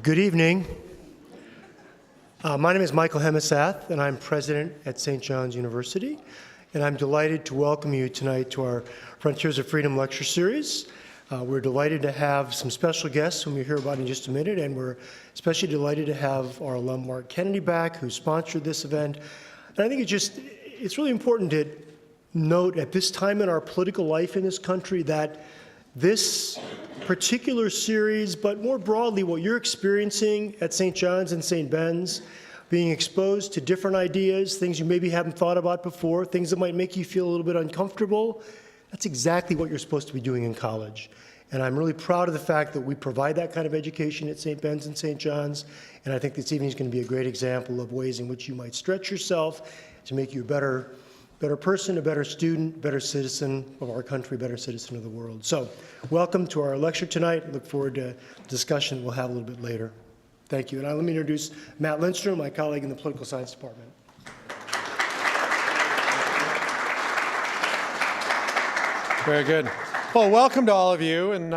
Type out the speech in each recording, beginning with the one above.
Good evening. My name is Michael Hemisath, and I'm president at St. John's University. And I'm delighted to welcome you tonight to our Frontiers of Freedom lecture series. We're delighted to have some special guests whom you'll hear about in just a minute, and we're especially delighted to have our alum Mark Kennedy back, who sponsored this event. And I think it's really important to note at this time in our political life in this country that this particular series, but more broadly what you're experiencing at St. John's and St. Ben's, being exposed to different ideas, things you maybe haven't thought about before, things that might make you feel a little bit uncomfortable, that's exactly what you're supposed to be doing in college. And I'm really proud of the fact that we provide that kind of education at St. Ben's and St. John's, and I think this evening is going to be a great example of ways in which you might stretch yourself to make you a better person, a better student, better citizen of our country, better citizen of the world. So welcome to our lecture tonight. Look forward to the discussion we'll have a little bit later. Thank you. And now let me introduce Matt Lindstrom, my colleague in the Political Science Department. Very good. Well, welcome to all of you. And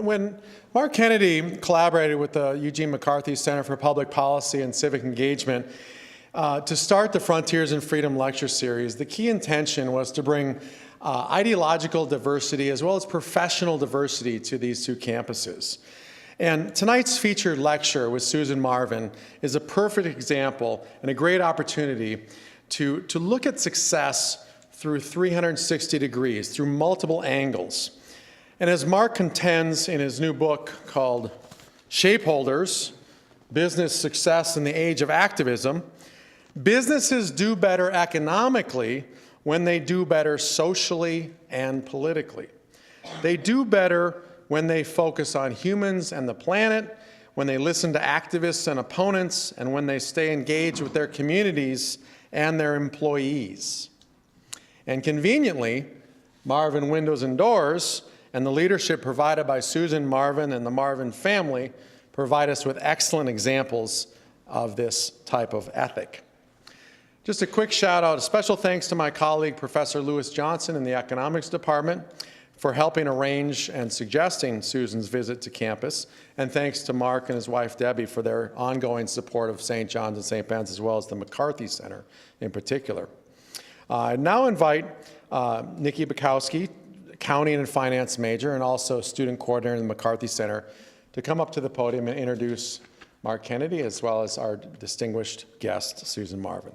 when Mark Kennedy collaborated with the Eugene McCarthy Center for Public Policy and Civic Engagement to start the Frontiers in Freedom lecture series, the key intention was to bring ideological diversity as well as professional diversity to these two campuses. And tonight's featured lecture with Susan Marvin is a perfect example and a great opportunity to look at success through 360 degrees, through multiple angles. And as Mark contends in his new book called Shapeholders, Business Success in the Age of Activism, businesses do better economically when they do better socially and politically. They do better when they focus on humans and the planet, when they listen to activists and opponents, and when they stay engaged with their communities and their employees. And conveniently, Marvin Windows and Doors and the leadership provided by Susan Marvin and the Marvin family provide us with excellent examples of this type of ethic. Just a quick shout out, a special thanks to my colleague, Professor Lewis Johnson in the Economics Department for helping arrange and suggesting Susan's visit to campus. And thanks to Mark and his wife, Debbie, for their ongoing support of St. John's and St. Ben's, as well as the McCarthy Center in particular. I now invite Nikki Bukowski, accounting and finance major, and also student coordinator in the McCarthy Center, to come up to the podium and introduce Mark Kennedy, as well as our distinguished guest, Susan Marvin.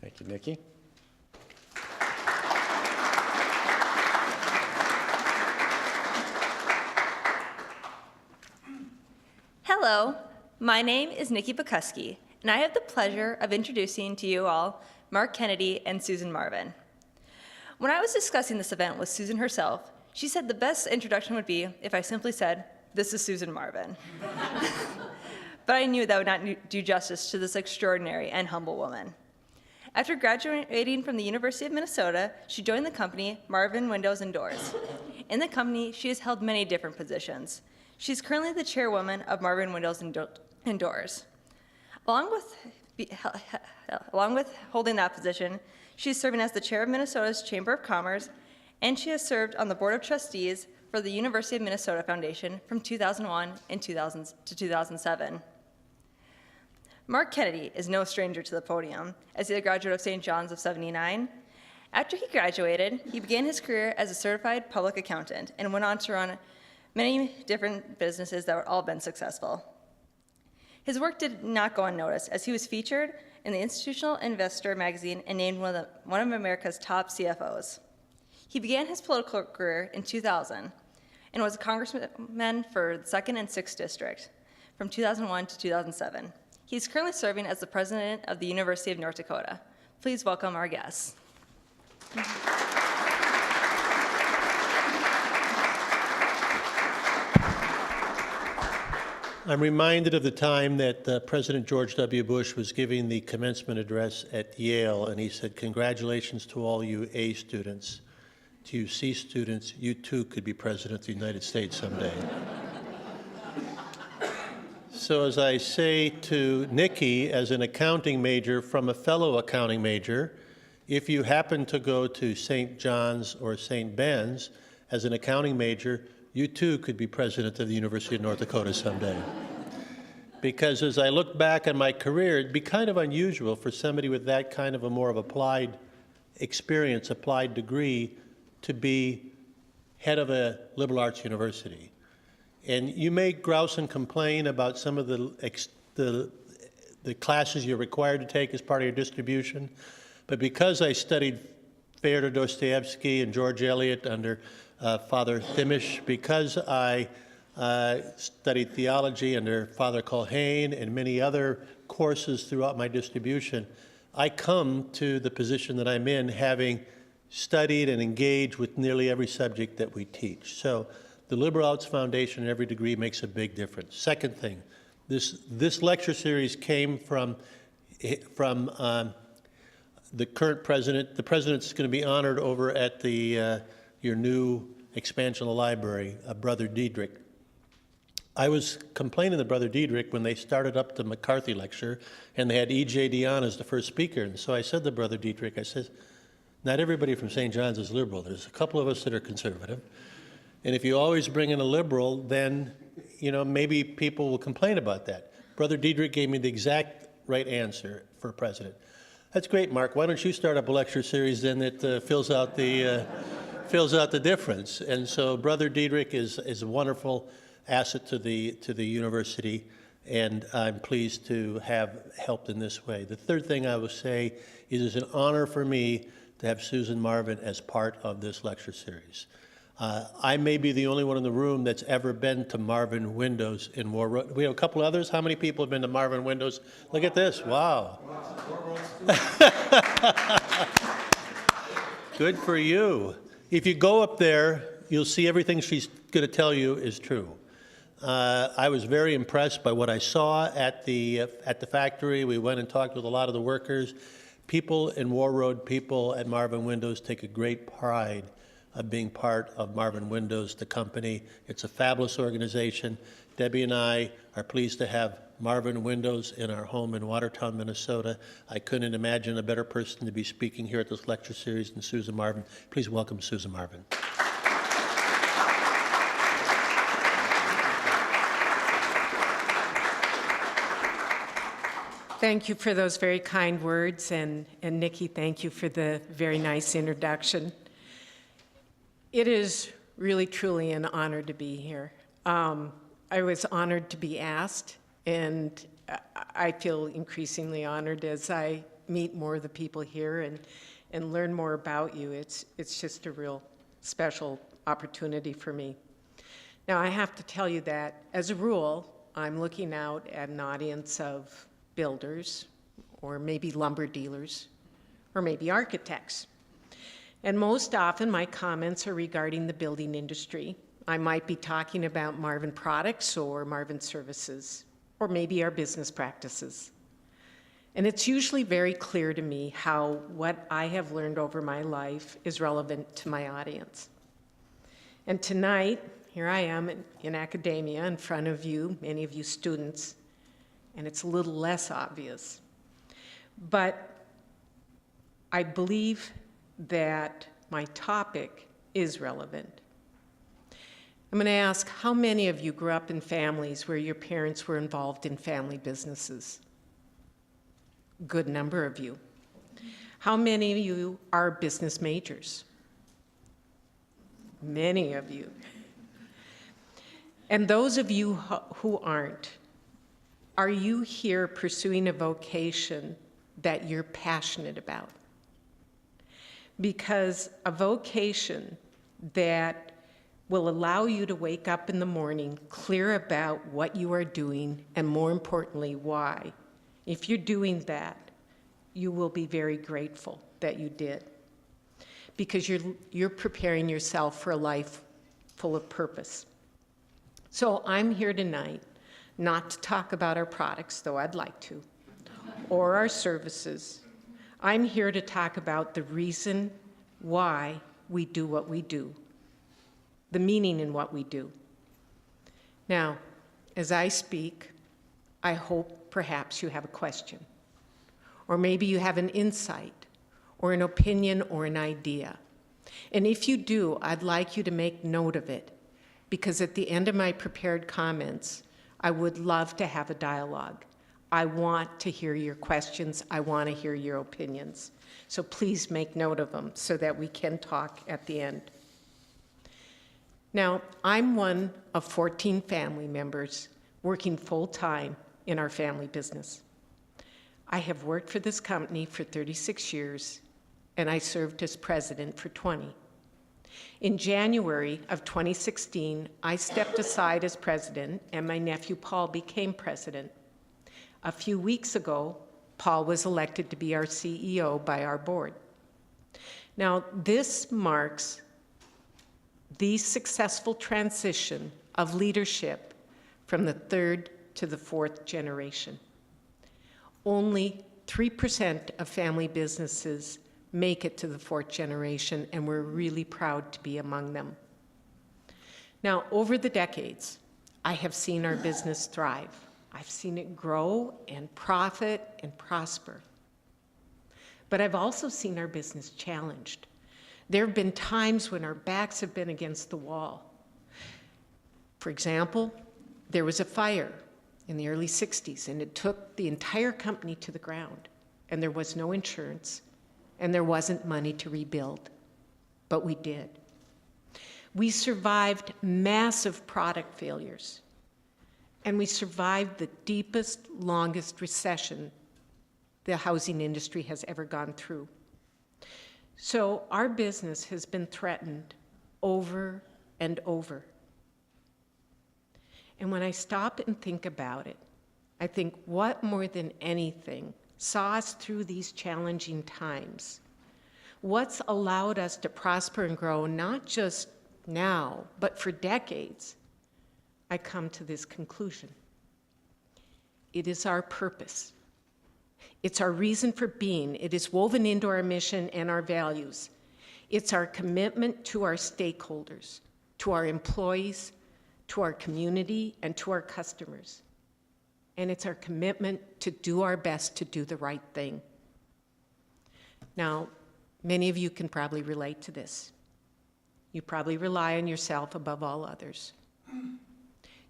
Thank you, Nikki. Hello, my name is Nikki Bukowski, and I have the pleasure of introducing to you all Mark Kennedy and Susan Marvin. When I was discussing this event with Susan herself, she said the best introduction would be if I simply said, "This is Susan Marvin." But I knew that would not do justice to this extraordinary and humble woman. After graduating from the University of Minnesota, she joined the company Marvin Windows and Doors. In the company, she has held many different positions. She's currently the chairwoman of Marvin Windows and Doors. Along with holding that position, she's serving as the chair of Minnesota's Chamber of Commerce, and she has served on the board of trustees for the University of Minnesota Foundation from 2001 to 2007. Mark Kennedy is no stranger to the podium, as he's a graduate of St. John's of '79. After he graduated, he began his career as a certified public accountant and went on to run many different businesses that have all been successful. His work did not go unnoticed, as he was featured in the Institutional Investor magazine and named one of America's top CFOs. He began his political career in 2000 and was a congressman for the 2nd and 6th District from 2001 to 2007. He's currently serving as the president of the University of North Dakota. Please welcome our guests. I'm reminded of the time that President George W. Bush was giving the commencement address at Yale, and he said, "Congratulations to all you A students. To you C students, you too could be president of the United States someday." So as I say to Nikki, as an accounting major from a fellow accounting major, if you happen to go to St. John's or St. Ben's as an accounting major, you too could be president of the University of North Dakota someday. because as I look back on my career, it'd be kind of unusual for somebody with that kind of a more of applied experience, applied degree, to be head of a liberal arts university. And you may grouse and complain about some of the classes you're required to take as part of your distribution, but because I studied Fyodor Dostoevsky and George Eliot under Father Thimish, because I studied theology under Father Culhane and many other courses throughout my distribution, I come to the position that I'm in having studied and engaged with nearly every subject that we teach. So the Liberal Arts Foundation in every degree makes a big difference. Second thing, this lecture series came from the current president. The president's going to be honored over at the your new expansion of the library, Brother Diedrich. I was complaining to Brother Diedrich when they started up the McCarthy lecture, and they had E.J. Dionne as the first speaker. And so I said to Brother Diedrich, I said, not everybody from St. John's is liberal. There's a couple of us that are conservative. And if you always bring in a liberal, then, you know, maybe people will complain about that. Brother Diedrich gave me the exact right answer for president. That's great, Mark. Why don't you start up a lecture series then that fills out the difference? And so Brother Diedrich is a wonderful asset to the university, and I'm pleased to have helped in this way. The third thing I will say is it's an honor for me to have Susan Marvin as part of this lecture series. I may be the only one in the room that's ever been to Marvin Windows in War Road. We have a couple others. How many people have been to Marvin Windows? Look at this. Wow. Good for you. If you go up there, you'll see everything she's going to tell you is true. I was very impressed by what I saw at the factory. We went and talked with a lot of the workers. People in War Road, people at Marvin Windows take a great pride of being part of Marvin Windows, the company. It's a fabulous organization. Debbie and I are pleased to have Marvin Windows in our home in Watertown, Minnesota. I couldn't imagine a better person to be speaking here at this lecture series than Susan Marvin. Please welcome Susan Marvin. Thank you for those very kind words, and Nikki, thank you for the very nice introduction. It is really, truly an honor to be here. I was honored to be asked, and I feel increasingly honored as I meet more of the people here and learn more about you. It's just a real special opportunity for me. Now, I have to tell you that, as a rule, I'm looking out at an audience of builders, or maybe lumber dealers, or maybe architects. And most often my comments are regarding the building industry. I might be talking about Marvin products or Marvin services, or maybe our business practices. And it's usually very clear to me how what I have learned over my life is relevant to my audience. And tonight, here I am in academia in front of you, many of you students, and it's a little less obvious. But I believe that my topic is relevant. I'm going to ask, how many of you grew up in families where your parents were involved in family businesses? Good number of you. How many of you are business majors? Many of you. And those of you who aren't, are you here pursuing a vocation that you're passionate about? Because a vocation that will allow you to wake up in the morning clear about what you are doing, and more importantly, why. If you're doing that, you will be very grateful that you did, because you're preparing yourself for a life full of purpose. So I'm here tonight not to talk about our products, though I'd like to, or our services. I'm here to talk about the reason why we do what we do, the meaning in what we do. Now, as I speak, I hope perhaps you have a question, or maybe you have an insight, or an opinion, or an idea. And if you do, I'd like you to make note of it, because at the end of my prepared comments, I would love to have a dialogue. I want to hear your questions. I want to hear your opinions. So please make note of them so that we can talk at the end. Now, I'm one of 14 family members working full-time in our family business. I have worked for this company for 36 years, and I served as president for 20. In January of 2016, I stepped aside as president, and my nephew Paul became president. A few weeks ago, Paul was elected to be our CEO by our board. Now, this marks the successful transition of leadership from the third to the fourth generation. Only 3% of family businesses make it to the fourth generation, and we're really proud to be among them. Now, over the decades, I have seen our business thrive. I've seen it grow and profit and prosper. But I've also seen our business challenged. There have been times when our backs have been against the wall. For example, there was a fire in the early 60s, and it took the entire company to the ground, and there was no insurance, and there wasn't money to rebuild, but we did. We survived massive product failures, and we survived the deepest, longest recession the housing industry has ever gone through. So our business has been threatened over and over. And when I stop and think about it, I think what more than anything saw us through these challenging times? What's allowed us to prosper and grow, not just now, but for decades? I come to this conclusion. It is our purpose. It's our reason for being. It is woven into our mission and our values. It's our commitment to our stakeholders, to our employees, to our community, and to our customers. And it's our commitment to do our best to do the right thing. Now, many of you can probably relate to this. You probably rely on yourself above all others.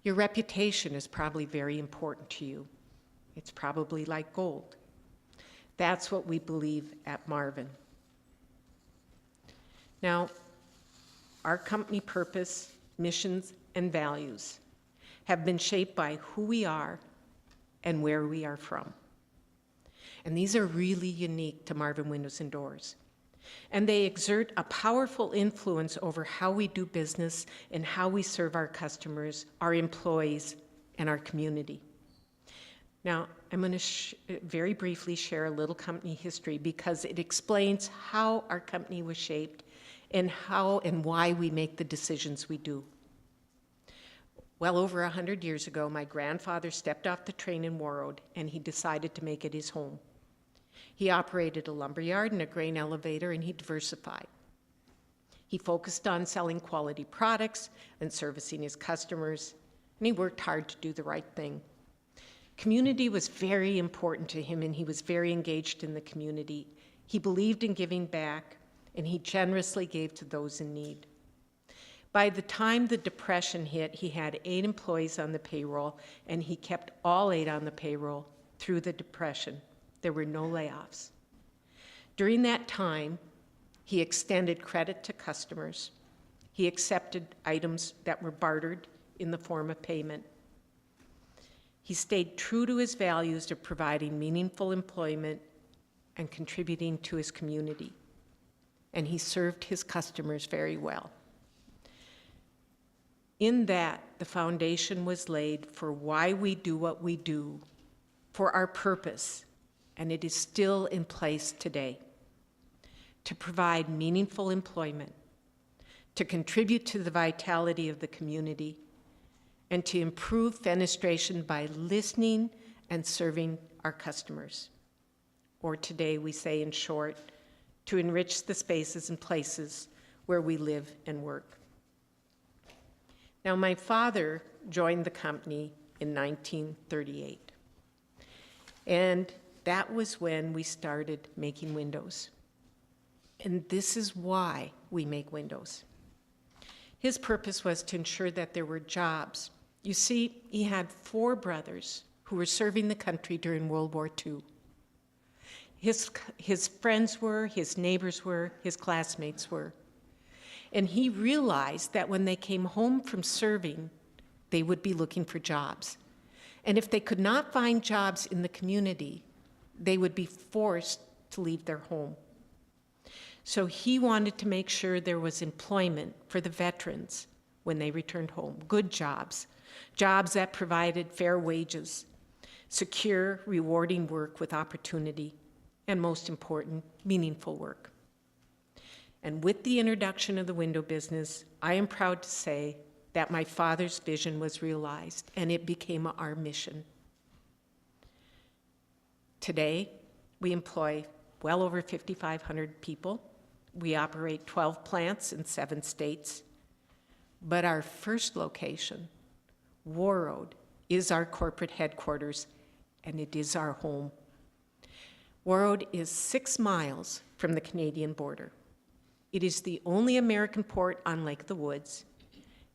Your reputation is probably very important to you. It's probably like gold. That's what we believe at Marvin. Now, our company purpose, missions, and values have been shaped by who we are and where we are from. And these are really unique to Marvin Windows and Doors. And they exert a powerful influence over how we do business and how we serve our customers, our employees, and our community. Now, I'm going to very briefly share a little company history because it explains how our company was shaped and how and why we make the decisions we do. Well over 100 years ago, my grandfather stepped off the train in Warroad and he decided to make it his home. He operated a lumberyard and a grain elevator, and he diversified. He focused on selling quality products and servicing his customers, and he worked hard to do the right thing. Community was very important to him, and he was very engaged in the community. He believed in giving back, and he generously gave to those in need. By the time the Depression hit, he had 8 employees on the payroll, and he kept all 8 on the payroll through the Depression. There were no layoffs. During that time, he extended credit to customers. He accepted items that were bartered in the form of payment. He stayed true to his values of providing meaningful employment and contributing to his community. And he served his customers very well. In that, the foundation was laid for why we do what we do, for our purpose, and it is still in place today. To provide meaningful employment, to contribute to the vitality of the community, and to improve fenestration by listening and serving our customers. Or today we say in short, to enrich the spaces and places where we live and work. Now, my father joined the company in 1938. And that was when we started making windows. And this is why we make windows. His purpose was to ensure that there were jobs You see, he had 4 brothers who were serving the country during World War II. His friends were, his neighbors were, his classmates were. And he realized that when they came home from serving, they would be looking for jobs. And if they could not find jobs in the community, they would be forced to leave their home. So he wanted to make sure there was employment for the veterans when they returned home, good jobs, jobs that provided fair wages, secure, rewarding work with opportunity, and most important, meaningful work. And with the introduction of the window business, I am proud to say that my father's vision was realized, and it became our mission. Today, we employ well over 5,500 people. We operate 12 plants in 7 states. But our first location, Warroad, is our corporate headquarters, and it is our home. Warroad is 6 miles from the Canadian border. It is the only American port on Lake of the Woods,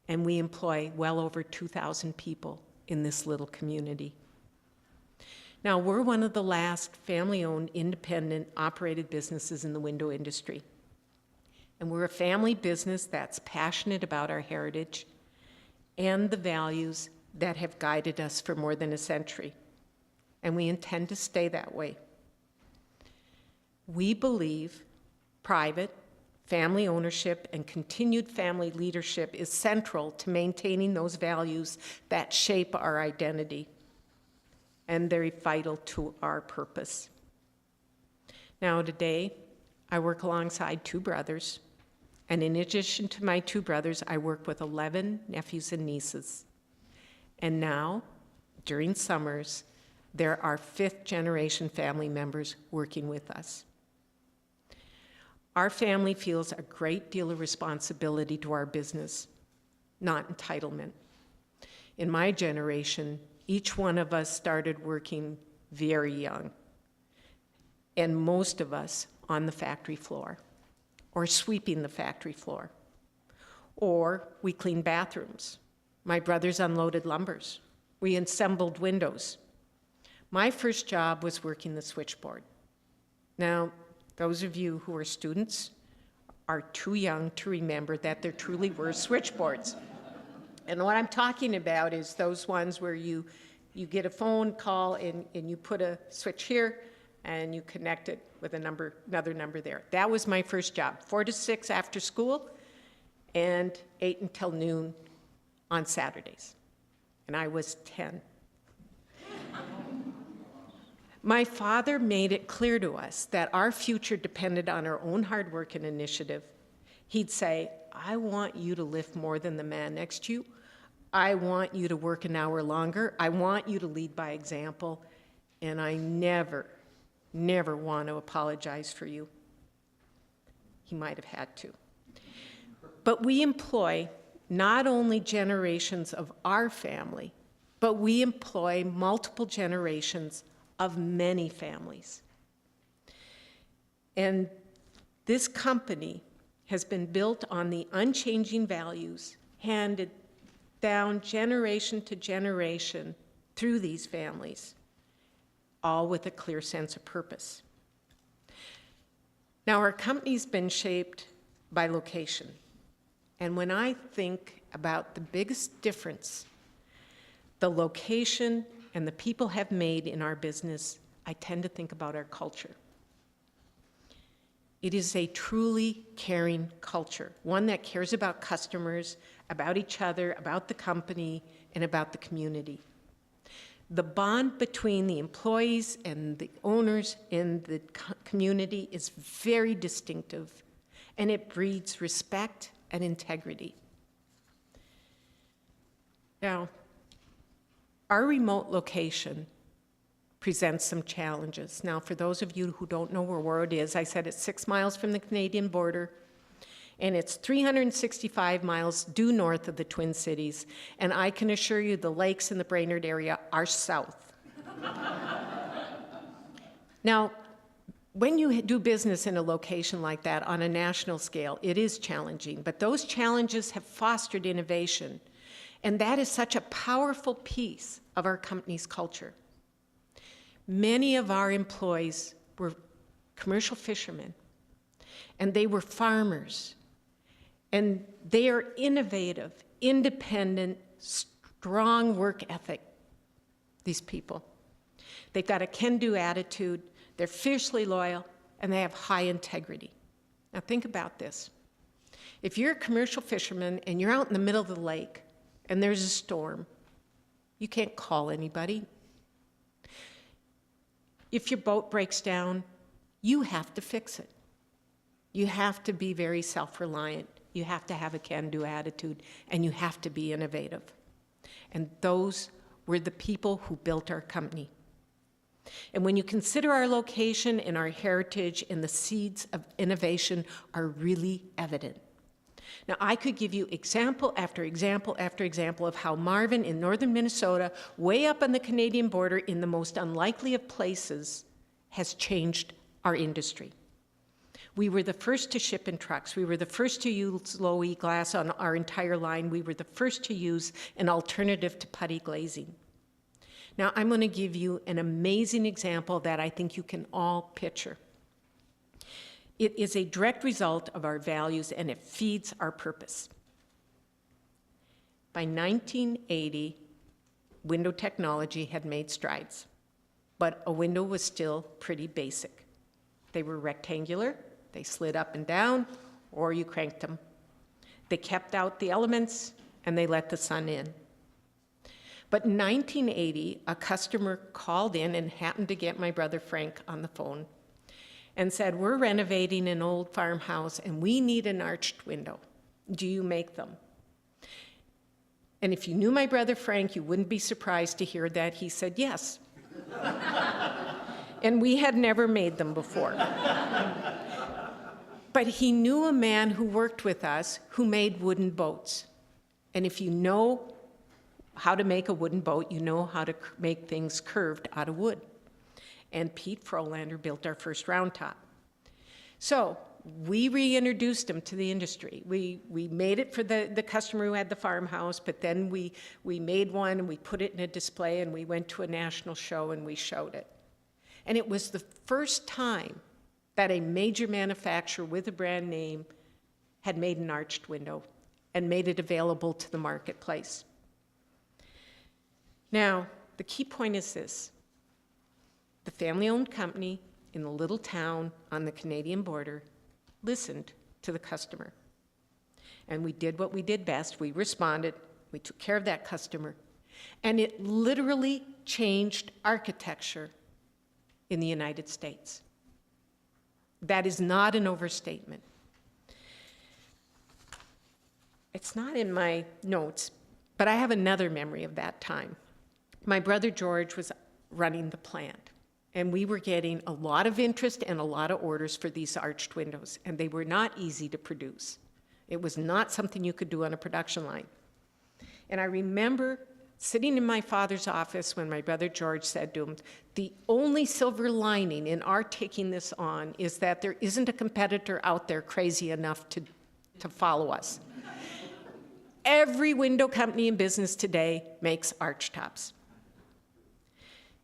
and we employ well over 2,000 people in this little community. Now, we're one of the last family-owned, independent, operated businesses in the window industry. And we're a family business that's passionate about our heritage and the values that have guided us for more than a century. And we intend to stay that way. We believe private, family ownership, and continued family leadership is central to maintaining those values that shape our identity. And they're vital to our purpose. Now, today, I work alongside 2 brothers. And in addition to my 2 brothers, I work with 11 nephews and nieces. And now, during summers, there are 5th-generation family members working with us. Our family feels a great deal of responsibility to our business, not entitlement. In my generation, each one of us started working very young, and most of us on the factory floor, or sweeping the factory floor, or we cleaned bathrooms. My brothers unloaded lumbers. We assembled windows. My first job was working the switchboard. Now, those of you who are students are too young to remember that there truly were switchboards. And what I'm talking about is those ones where you get a phone call and you put a switch here and you connect it with another number there. That was my first job, 4 to 6 after school and 8 until noon on Saturdays. And I was 10. My father made it clear to us that our future depended on our own hard work and initiative. He'd say, I want you to lift more than the man next to you. I want you to work an hour longer. I want you to lead by example. And I never want to apologize for you. He might have had to. But we employ not only generations of our family, but we employ multiple generations of many families. And this company has been built on the unchanging values handed down generation to generation through these families, all with a clear sense of purpose. Now, our company's been shaped by location. And when I think about the biggest difference the location and the people have made in our business, I tend to think about our culture. It is a truly caring culture, one that cares about customers, about each other, about the company, and about the community. The bond between the employees and the owners in the community is very distinctive, and it breeds respect and integrity. Now, our remote location presents some challenges. Now, for those of you who don't know where Warroad is, I said it's 6 miles from the Canadian border, and it's 365 miles due north of the Twin Cities, and I can assure you the lakes in the Brainerd area are south. Now, when you do business in a location like that on a national scale, it is challenging, but those challenges have fostered innovation. And that is such a powerful piece of our company's culture. Many of our employees were commercial fishermen, and they were farmers, and they are innovative, independent, strong work ethic, these people. They've got a can-do attitude, they're fiercely loyal, and they have high integrity. Now think about this. If you're a commercial fisherman and you're out in the middle of the lake and there's a storm, you can't call anybody. If your boat breaks down, you have to fix it. You have to be very self-reliant. You have to have a can-do attitude, and you have to be innovative. And those were the people who built our company. And when you consider our location and our heritage, and the seeds of innovation are really evident. Now, I could give you example after example after example of how Marvin in northern Minnesota, way up on the Canadian border in the most unlikely of places, has changed our industry. We were the first to ship in trucks. We were the first to use low E glass on our entire line. We were the first to use an alternative to putty glazing. Now, I'm going to give you an amazing example that I think you can all picture. It is a direct result of our values, and it feeds our purpose. By 1980, window technology had made strides, but a window was still pretty basic. They were rectangular, they slid up and down, or you cranked them. They kept out the elements, and they let the sun in. But in 1980, a customer called in and happened to get my brother Frank on the phone and said, "We're renovating an old farmhouse and we need an arched window. Do you make them?" And if you knew my brother Frank, you wouldn't be surprised to hear that he said yes. And we had never made them before. But he knew a man who worked with us who made wooden boats. And if you know how to make a wooden boat, you know how to make things curved out of wood. And Pete Frolander built our first round top. So we reintroduced him to the industry. We made it for the customer who had the farmhouse, but then we made one and we put it in a display and we went to a national show and we showed it. And it was the first time that a major manufacturer with a brand name had made an arched window and made it available to the marketplace. Now, the key point is this. The family-owned company in the little town on the Canadian border listened to the customer. And we did what we did best. We responded. We took care of that customer. And it literally changed architecture in the United States. That is not an overstatement. It's not in my notes, but I have another memory of that time. My brother George was running the plant, and we were getting a lot of interest and a lot of orders for these arched windows, and they were not easy to produce. It was not something you could do on a production line. And I remember sitting in my father's office when my brother George said to him, "The only silver lining in our taking this on is that there isn't a competitor out there crazy enough to follow us." Every window company in business today makes arch tops.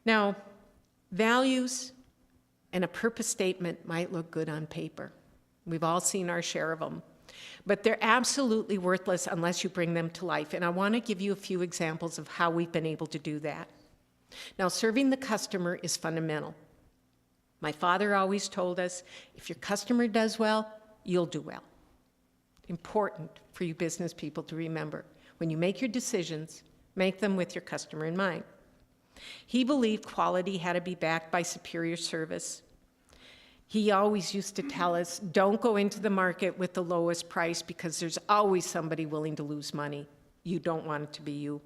Now, values and a purpose statement might look good on paper. We've all seen our share of them. But they're absolutely worthless unless you bring them to life. And I want to give you a few examples of how we've been able to do that. Now, serving the customer is fundamental. My father always told us, if your customer does well, you'll do well. Important for you business people to remember. When you make your decisions, make them with your customer in mind. He believed quality had to be backed by superior service. He always used to tell us, don't go into the market with the lowest price because there's always somebody willing to lose money. You don't want it to be you.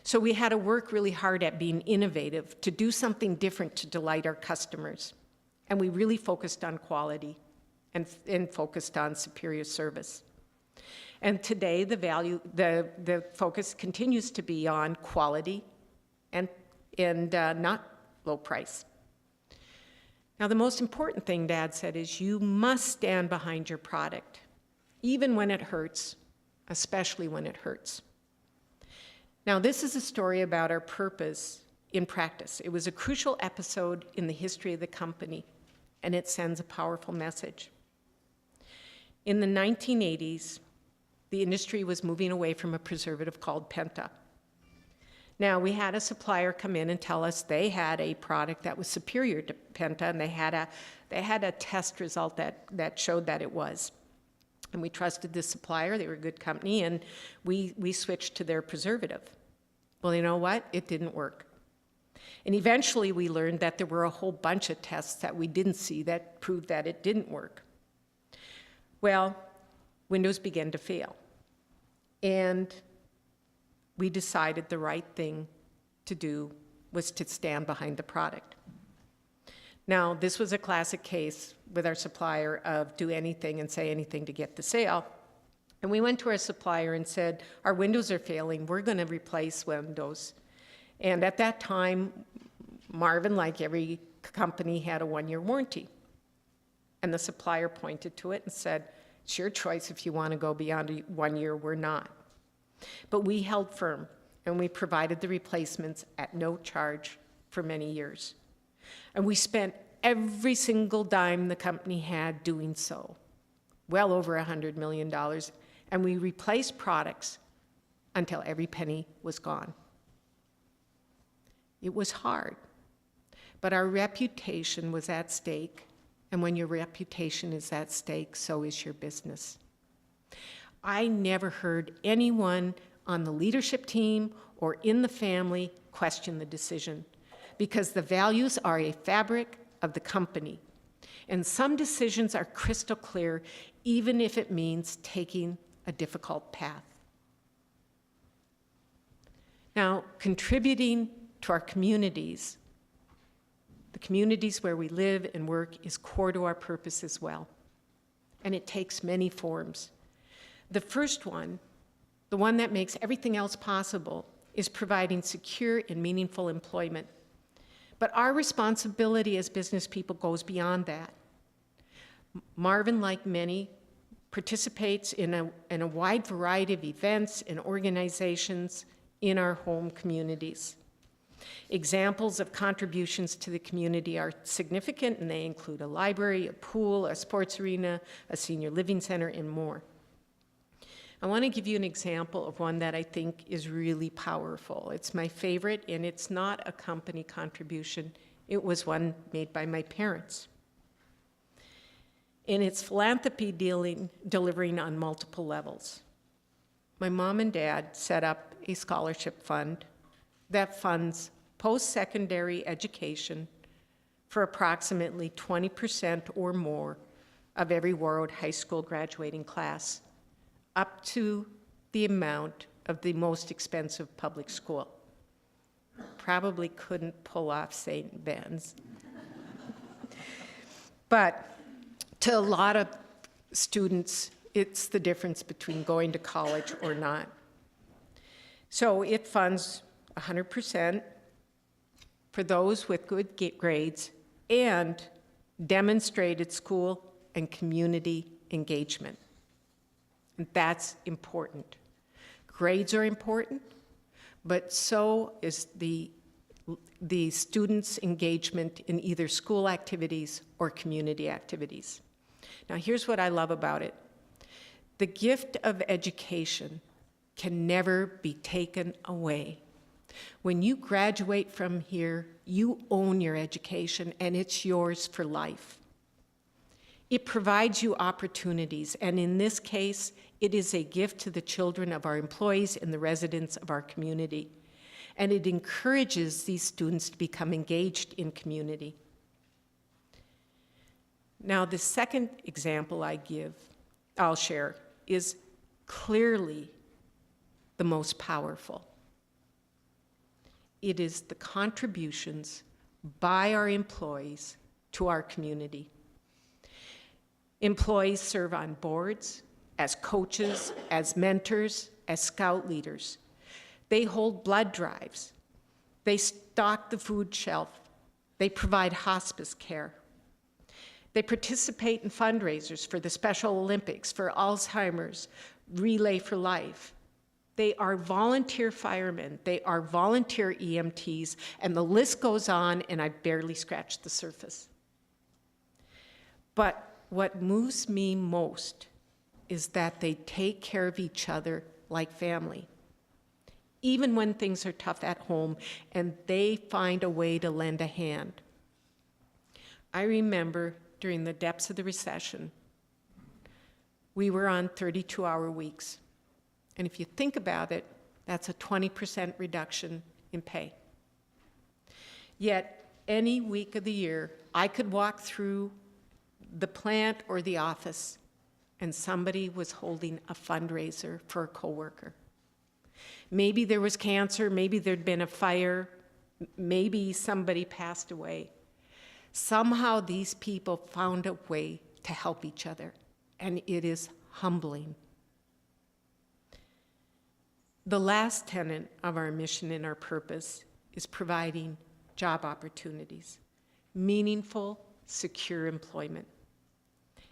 So we had to work really hard at being innovative, to do something different to delight our customers. And we really focused on quality and focused on superior service. And today the focus continues to be on quality and not low price. Now, the most important thing Dad said is you must stand behind your product, even when it hurts, especially when it hurts. Now, this is a story about our purpose in practice. It was a crucial episode in the history of the company, and it sends a powerful message. In the 1980s, the industry was moving away from a preservative called Penta. Now, we had a supplier come in and tell us they had a product that was superior to Penta, and they had a test result that showed that it was. And we trusted this supplier, they were a good company, and we switched to their preservative. Well, you know what? It didn't work. And eventually we learned that there were a whole bunch of tests that we didn't see that proved that it didn't work. Well, Windows began to fail. And we decided the right thing to do was to stand behind the product. Now, this was a classic case with our supplier of do anything and say anything to get the sale. And we went to our supplier and said, our Windows are failing, we're going to replace Windows. And at that time, Marvin, like every company, had a 1-year warranty. And the supplier pointed to it and said, it's your choice if you want to go beyond 1 year, we're not. But we held firm, and we provided the replacements at no charge for many years. And we spent every single dime the company had doing so, well over $100 million, and we replaced products until every penny was gone. It was hard, but our reputation was at stake, and when your reputation is at stake, so is your business. I never heard anyone on the leadership team or in the family question the decision, because the values are a fabric of the company, and some decisions are crystal clear, even if it means taking a difficult path. Now, contributing to our communities, the communities where we live and work, is core to our purpose as well. And it takes many forms. The first one, the one that makes everything else possible, is providing secure and meaningful employment. But our responsibility as business people goes beyond that. Marvin, like many, participates in a wide variety of events and organizations in our home communities. Examples of contributions to the community are significant, and they include a library, a pool, a sports arena, a senior living center, and more. I want to give you an example of one that I think is really powerful. It's my favorite, and it's not a company contribution. It was one made by my parents. And it's philanthropy delivering on multiple levels. My mom and dad set up a scholarship fund that funds post-secondary education for approximately 20% or more of every Warroad High School graduating class, up to the amount of the most expensive public school. Probably couldn't pull off St. Ben's. But to a lot of students, it's the difference between going to college or not. So it funds 100% for those with good grades and demonstrated school and community engagement. And that's important. Grades are important, but so is the students' engagement in either school activities or community activities. Now, here's what I love about it. The gift of education can never be taken away. When you graduate from here, you own your education, and it's yours for life. It provides you opportunities, and in this case, it is a gift to the children of our employees and the residents of our community. And it encourages these students to become engaged in community. Now, the second example I'll share, is clearly the most powerful. It is the contributions by our employees to our community. Employees serve on boards, as coaches, as mentors, as scout leaders. They hold blood drives. They stock the food shelf. They provide hospice care. They participate in fundraisers for the Special Olympics, for Alzheimer's, Relay for Life. They are volunteer firemen. They are volunteer EMTs, and the list goes on, and I barely scratched the surface. But what moves me most is that they take care of each other like family, even when things are tough at home, and they find a way to lend a hand. I remember during the depths of the recession, we were on 32-hour weeks. And if you think about it, that's a 20% reduction in pay. Yet, any week of the year, I could walk through the plant or the office, and somebody was holding a fundraiser for a coworker. Maybe there was cancer, maybe there'd been a fire, maybe somebody passed away. Somehow these people found a way to help each other, and it is humbling. The last tenet of our mission and our purpose is providing job opportunities, meaningful, secure employment.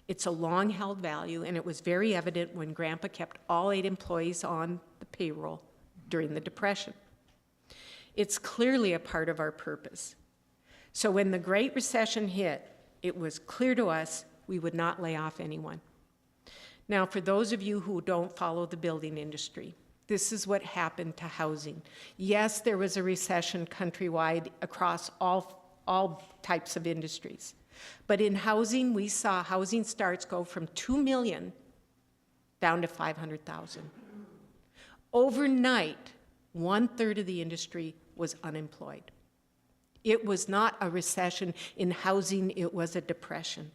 It's a long-held value, and it was very evident when Grandpa kept all 8 employees on the payroll during the Depression. It's clearly a part of our purpose. So when the Great Recession hit, it was clear to us we would not lay off anyone. Now, for those of you who don't follow the building industry, this is what happened to housing. Yes, there was a recession countrywide across all types of industries. But in housing, we saw housing starts go from 2 million down to 500,000. Overnight, 1/3 of the industry was unemployed. It was not a recession in housing, it was a depression.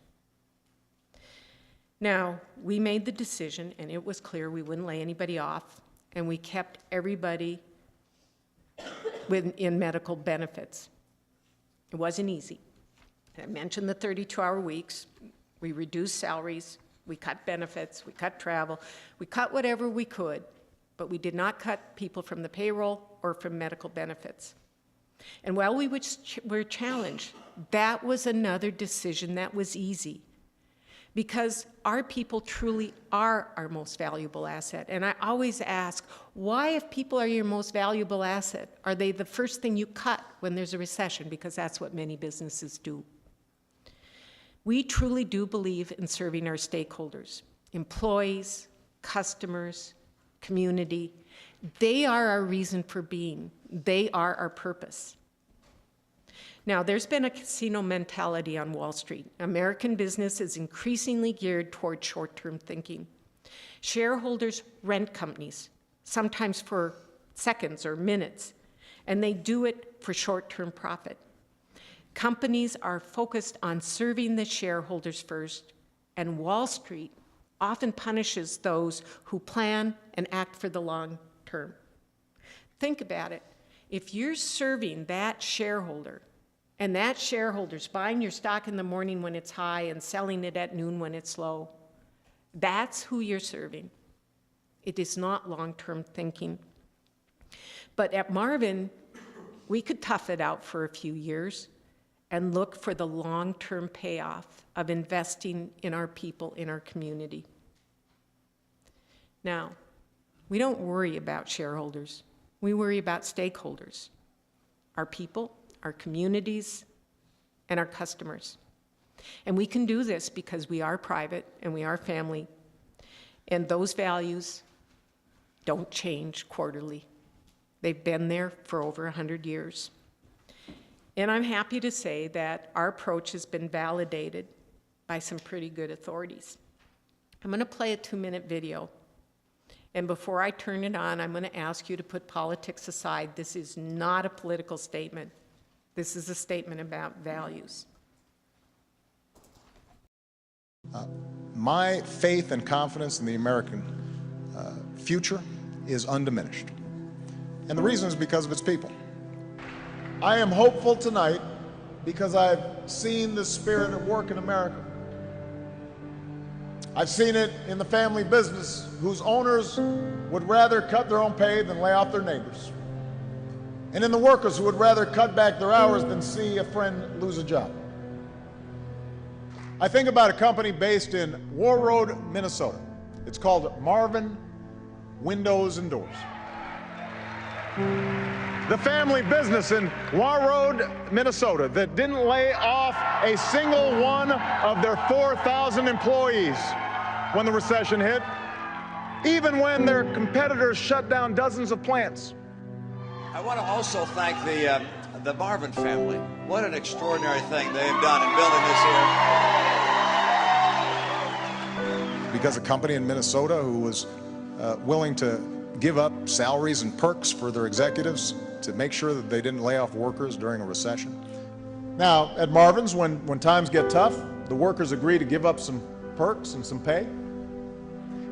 Now, we made the decision, and it was clear we wouldn't lay anybody off, and we kept everybody in medical benefits. It wasn't easy. I mentioned the 32-hour weeks. We reduced salaries, we cut benefits, we cut travel, we cut whatever we could, but we did not cut people from the payroll or from medical benefits. And while we were challenged, that was another decision that was easy, because our people truly are our most valuable asset. And I always ask, why, if people are your most valuable asset, are they the first thing you cut when there's a recession? Because that's what many businesses do. We truly do believe in serving our stakeholders, employees, customers, community. They are our reason for being. They are our purpose. Now, there's been a casino mentality on Wall Street. American business is increasingly geared toward short-term thinking. Shareholders rent companies, sometimes for seconds or minutes, and they do it for short-term profit. Companies are focused on serving the shareholders first, and Wall Street often punishes those who plan and act for the long term. Think about it. If you're serving that shareholder, and that shareholder's buying your stock in the morning when it's high and selling it at noon when it's low, that's who you're serving. It is not long-term thinking. But at Marvin, we could tough it out for a few years and look for the long-term payoff of investing in our people, in our community. Now, we don't worry about shareholders. We worry about stakeholders, our people, our communities, and our customers. And we can do this because we are private and we are family, and those values don't change quarterly. They've been there for over 100 years. And I'm happy to say that our approach has been validated by some pretty good authorities. I'm going to play a 2-minute video. And before I turn it on, I'm going to ask you to put politics aside. This is not a political statement. This is a statement about values. My faith and confidence in the American future is undiminished. And the reason is because of its people. I am hopeful tonight because I've seen the spirit at work in America. I've seen it in the family business whose owners would rather cut their own pay than lay off their neighbors. And in the workers who would rather cut back their hours than see a friend lose a job. I think about a company based in War Road, Minnesota. It's called Marvin Windows and Doors. The family business in Warroad, Minnesota, that didn't lay off a single one of their 4,000 employees when the recession hit, even when their competitors shut down dozens of plants. I want to also thank the Marvin family. What an extraordinary thing they have done in building this here. Because a company in Minnesota who was willing to give up salaries and perks for their executives to make sure that they didn't lay off workers during a recession. Now, at Marvin's, when times get tough, the workers agree to give up some perks and some pay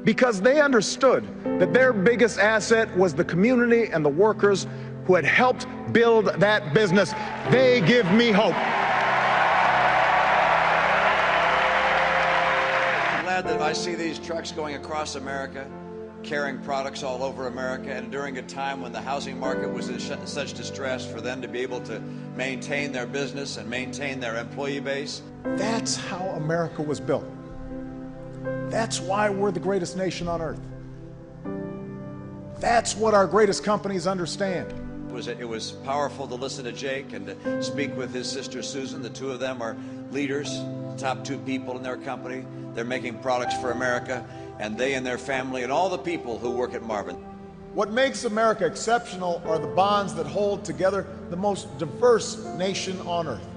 because they understood that their biggest asset was the community and the workers who had helped build that business. They give me hope. I'm glad that I see these trucks going across America, carrying products all over America, and during a time when the housing market was in such distress, for them to be able to maintain their business and maintain their employee base. That's how America was built. That's why we're the greatest nation on earth. That's what our greatest companies understand. It was powerful to listen to Jake and to speak with his sister Susan. The two of them are leaders, top two people in their company. They're making products for America, and they and their family and all the people who work at Marvin. What makes America exceptional are the bonds that hold together the most diverse nation on earth.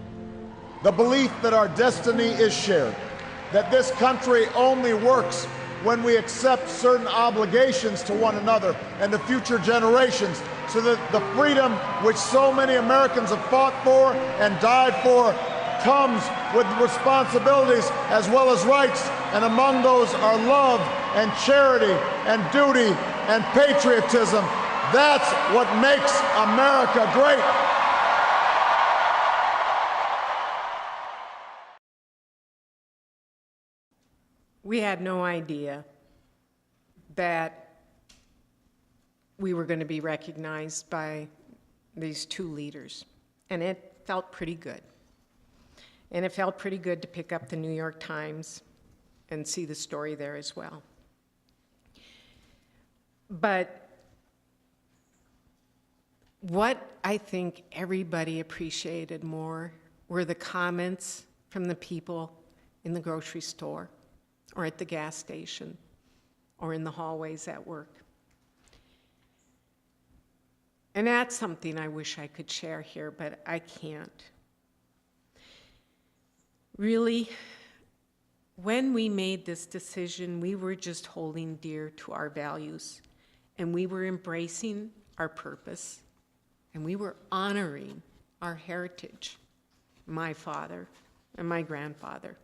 The belief that our destiny is shared, that this country only works when we accept certain obligations to one another and to future generations, so that the freedom which so many Americans have fought for and died for comes with responsibilities as well as rights, and among those are love and charity and duty and patriotism. That's what makes America great. We had no idea that we were going to be recognized by these two leaders, and it felt pretty good. And it felt pretty good to pick up the New York Times and see the story there as well. But what I think everybody appreciated more were the comments from the people in the grocery store or at the gas station or in the hallways at work. And that's something I wish I could share here, but I can't. Really, when we made this decision, we were just holding dear to our values, and we were embracing our purpose, and we were honoring our heritage, my father and my grandfather.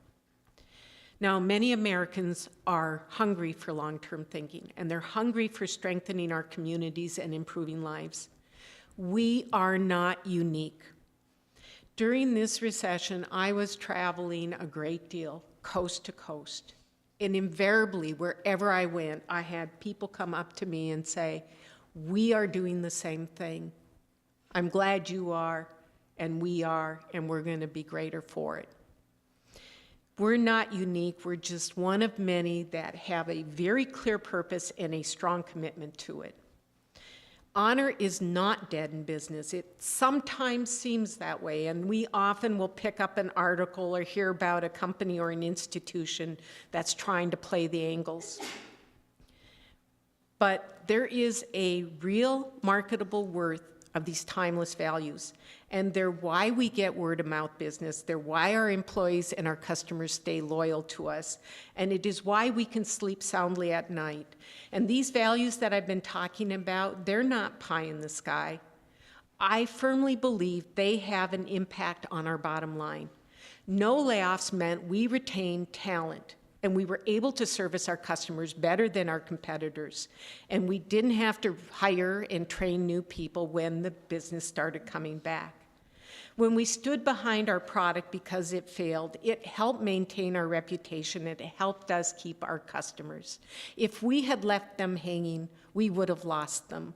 Now, many Americans are hungry for long-term thinking, and they're hungry for strengthening our communities and improving lives. We are not unique. During this recession, I was traveling a great deal, coast to coast. And invariably, wherever I went, I had people come up to me and say, "We are doing the same thing. I'm glad you are, and we are, and we're going to be greater for it." We're not unique. We're just one of many that have a very clear purpose and a strong commitment to it. Honor is not dead in business. It sometimes seems that way, and we often will pick up an article or hear about a company or an institution that's trying to play the angles. But there is a real marketable worth of these timeless values, and they're why we get word-of-mouth business. They're why our employees and our customers stay loyal to us, and it is why we can sleep soundly at night. And these values that I've been talking about, they're not pie in the sky. I firmly believe they have an impact on our bottom line. No layoffs meant we retained talent, and we were able to service our customers better than our competitors. And we didn't have to hire and train new people when the business started coming back. When we stood behind our product because it failed, it helped maintain our reputation. It helped us keep our customers. If we had left them hanging, we would have lost them.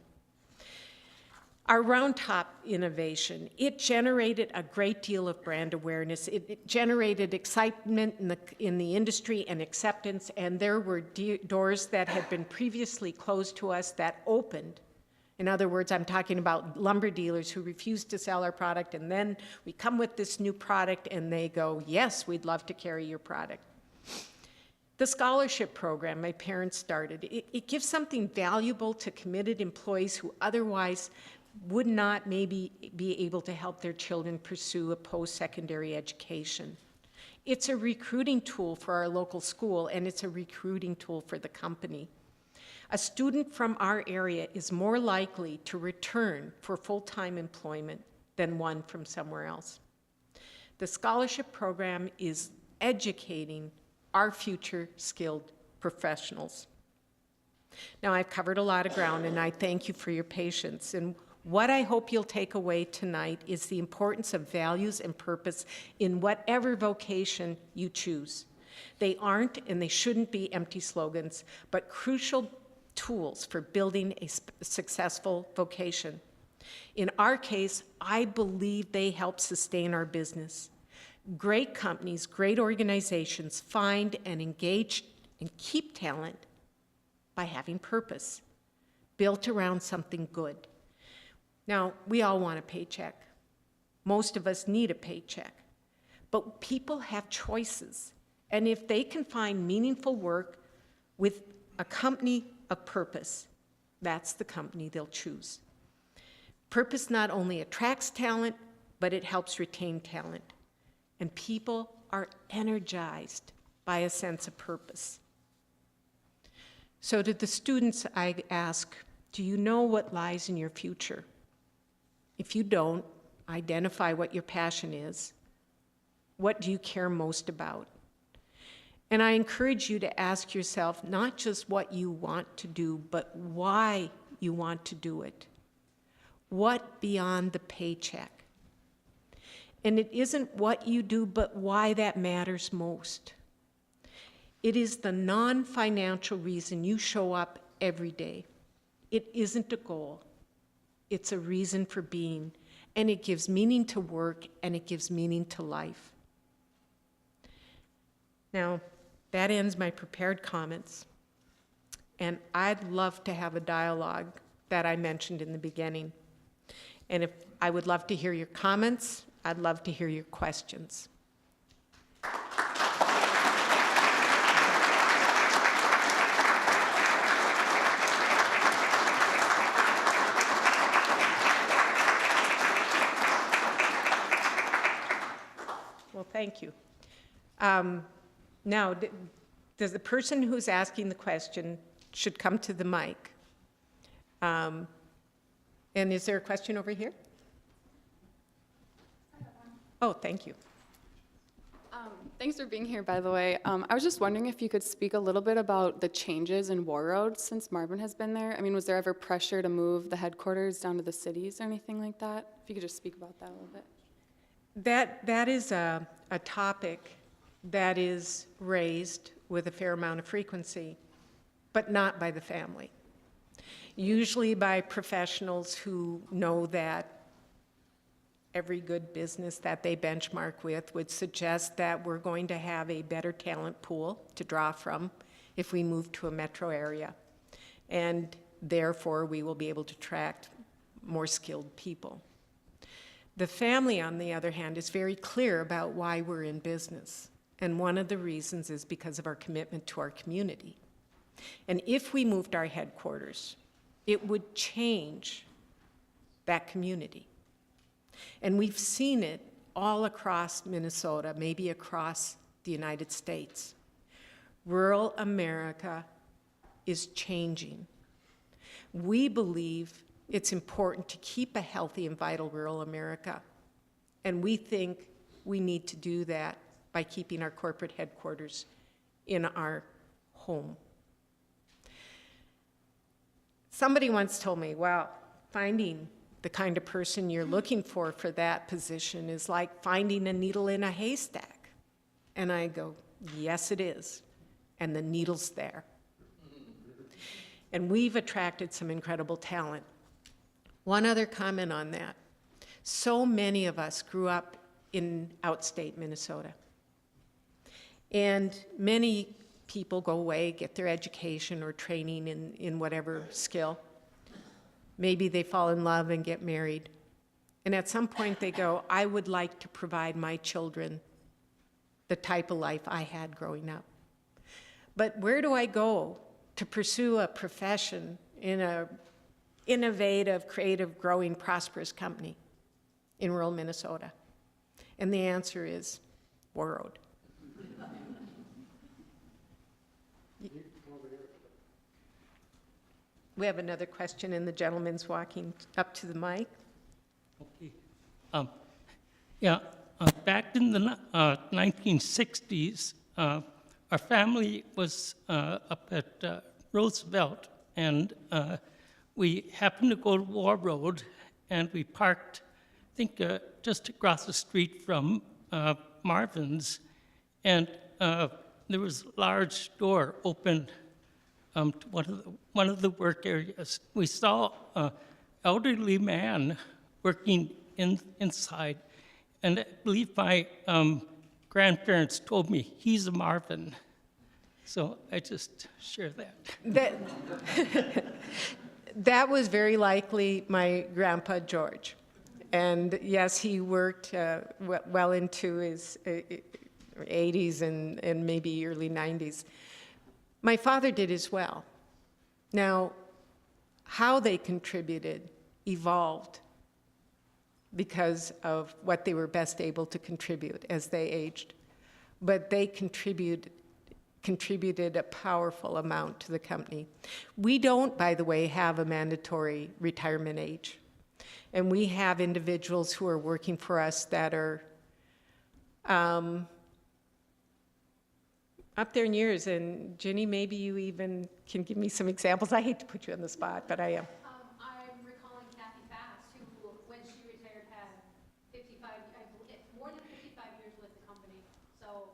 Our Round Top innovation, it generated a great deal of brand awareness. It generated excitement in the industry and acceptance, and there were doors that had been previously closed to us that opened In other words, I'm talking about lumber dealers who refuse to sell our product, and then we come with this new product and they go, yes, we'd love to carry your product. The scholarship program my parents started, it gives something valuable to committed employees who otherwise would not maybe be able to help their children pursue a post-secondary education. It's a recruiting tool for our local school, and it's a recruiting tool for the company. A student from our area is more likely to return for full-time employment than one from somewhere else. The scholarship program is educating our future skilled professionals. Now, I've covered a lot of ground, and I thank you for your patience. And what I hope you'll take away tonight is the importance of values and purpose in whatever vocation you choose. They aren't and they shouldn't be empty slogans, but crucial tools for building a successful vocation. In our case, I believe they help sustain our business. Great companies, great organizations find and engage and keep talent by having purpose, built around something good. Now, we all want a paycheck. Most of us need a paycheck. But people have choices. And if they can find meaningful work with a company of purpose, that's the company they'll choose. Purpose not only attracts talent, but it helps retain talent. And people are energized by a sense of purpose. So to the students, I ask, do you know what lies in your future? If you don't, identify what your passion is. What do you care most about? And I encourage you to ask yourself not just what you want to do, but why you want to do it. What beyond the paycheck? And it isn't what you do, but why that matters most. It is the non-financial reason you show up every day. It isn't a goal. It's a reason for being, and it gives meaning to work, and it gives meaning to life. Now, that ends my prepared comments, and I'd love to have a dialogue that I mentioned in the beginning. And if I would love to hear your comments, I'd love to hear your questions. Well, thank you. Now, does the person who's asking the question should come to the mic? And is there a question over here? Oh, thank you. Thanks for being here, by the way. I was just wondering if you could speak a little bit about the changes in War Road since Marvin has been there. I mean, was there ever pressure to move the headquarters down to the cities or anything like that? If you could just speak about that a little bit. That is a topic that is raised with a fair amount of frequency, but not by the family. Usually by professionals who know that every good business that they benchmark with would suggest that we're going to have a better talent pool to draw from if we move to a metro area. And therefore, we will be able to attract more skilled people. The family, on the other hand, is very clear about why we're in business. And one of the reasons is because of our commitment to our community. And if we moved our headquarters, it would change that community. And we've seen it all across Minnesota, maybe across the United States. Rural America is changing. We believe it's important to keep a healthy and vital rural America. And we think we need to do that by keeping our corporate headquarters in our home. Somebody once told me, well, finding the kind of person you're looking for that position is like finding a needle in a haystack. And I go, yes, it is. And the needle's there. And we've attracted some incredible talent. One other comment on that. So many of us grew up in outstate Minnesota. And many people go away, get their education or training in whatever skill. Maybe they fall in love and get married. And at some point they go, I would like to provide my children the type of life I had growing up. But where do I go to pursue a profession in an innovative, creative, growing, prosperous company in rural Minnesota? And the answer is Warroad. We have another question, and the gentleman's walking up to the mic. Okay. Back in the 1960s, our family was up at Roosevelt, and we happened to go to Warroad, and we parked, I think, just across the street from Marvin's, and there was a large door open to one of the work areas. We saw an elderly man working inside, and I believe my grandparents told me he's a Marvin. So I just share that. That was very likely my grandpa George. And yes, he worked well into his 80s and maybe early 90s. My father did as well. Now, how they contributed evolved because of what they were best able to contribute as they aged. But they contributed a powerful amount to the company. We don't, by the way, have a mandatory retirement age. And we have individuals who are working for us that are up there in years. And Ginny, maybe you even can give me some examples. I hate to put you on the spot, but I am. I'm recalling Kathy Fast, who, when she retired, had 55, more than 55 years with the company. So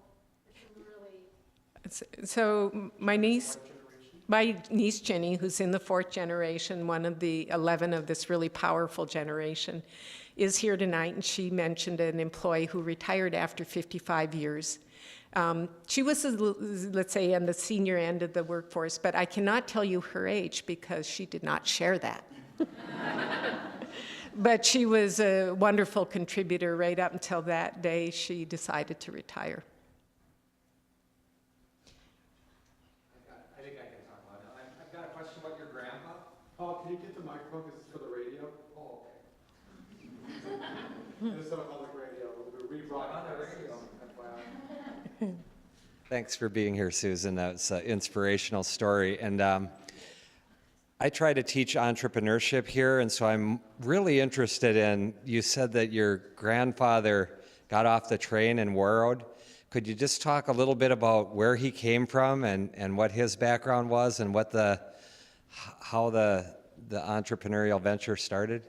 it's really... So my niece Jenny, who's in the 4th generation, one of the 11 of this really powerful generation, is here tonight, and she mentioned an employee who retired after 55 years. She was, let's say, on the senior end of the workforce, but I cannot tell you her age because she did not share that. But she was a wonderful contributor right up until that day she decided to retire. I think I can talk about it. I've got a question about your grandpa. Oh, can you get the microphone? This is for the radio. Oh, okay. Minnesota Public Radio. We're rebroadcasting. Thanks for being here, Susan. That's an inspirational story. And I try to teach entrepreneurship here, and so I'm really interested in, you said that your grandfather got off the train in Warroad. Could you just talk a little bit about where he came from and what his background was and what how the entrepreneurial venture started?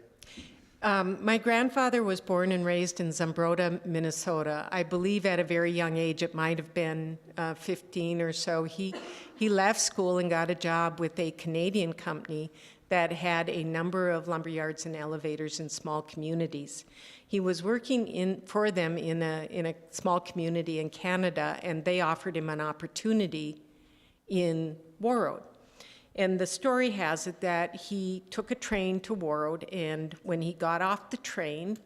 My grandfather was born and raised in Zumbrota, Minnesota. I believe at a very young age, it might have been 15 or so, he left school and got a job with a Canadian company that had a number of lumberyards and elevators in small communities. He was working for them in a small community in Canada, and they offered him an opportunity in Warroad. And the story has it that he took a train to Warroad, and when he got off the train,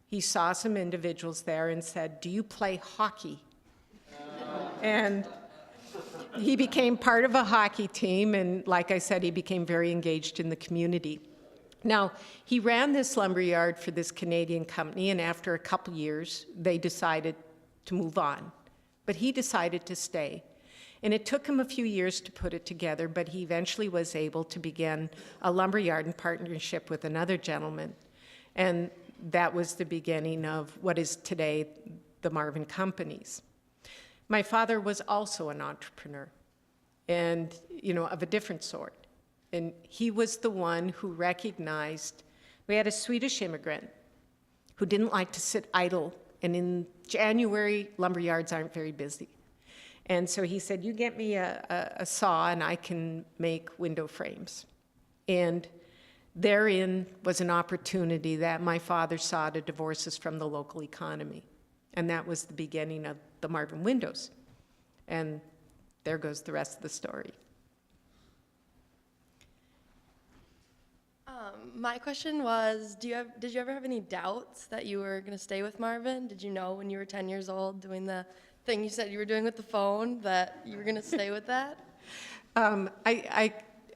he saw some individuals there and said, "Do you play hockey?" And he became part of a hockey team, and like I said, he became very engaged in the community. Now, he ran this lumberyard for this Canadian company, and after a couple years, they decided to move on. But he decided to stay. And it took him a few years to put it together, but he eventually was able to begin a lumberyard in partnership with another gentleman. And that was the beginning of what is today the Marvin Companies. My father was also an entrepreneur, and, of a different sort. And he was the one who recognized, we had a Swedish immigrant who didn't like to sit idle, and in January, lumberyards aren't very busy. And so he said, you get me a saw and I can make window frames. And therein was an opportunity that my father saw to divorce us from the local economy. And that was the beginning of the Marvin Windows. And there goes the rest of the story. My question was, did you ever have any doubts that you were going to stay with Marvin? Did you know when you were 10 years old doing the thing you said you were doing with the phone that you were going to stay with that? I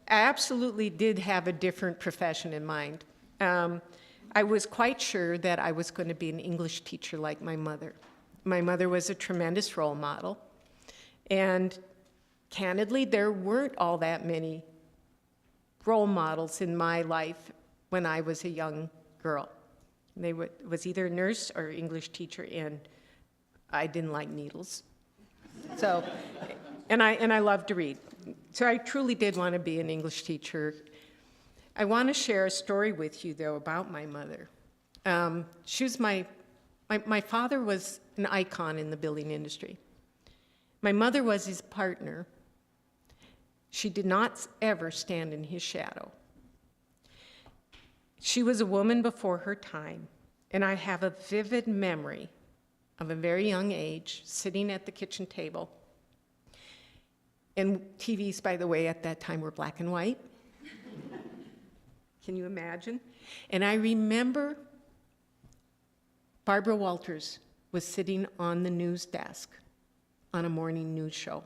absolutely did have a different profession in mind. I was quite sure that I was going to be an English teacher like my mother. My mother was a tremendous role model, and candidly, there weren't all that many role models in my life when I was a young girl. They was either a nurse or English teacher, and I didn't like needles. So, and I loved to read. So I truly did want to be an English teacher. I want to share a story with you, though, about my mother. She was my father was an icon in the building industry. My mother was his partner. She did not ever stand in his shadow. She was a woman before her time, and I have a vivid memory of a very young age sitting at the kitchen table. And TVs, by the way, at that time were black and white. Can you imagine? And I remember Barbara Walters was sitting on the news desk on a morning news show.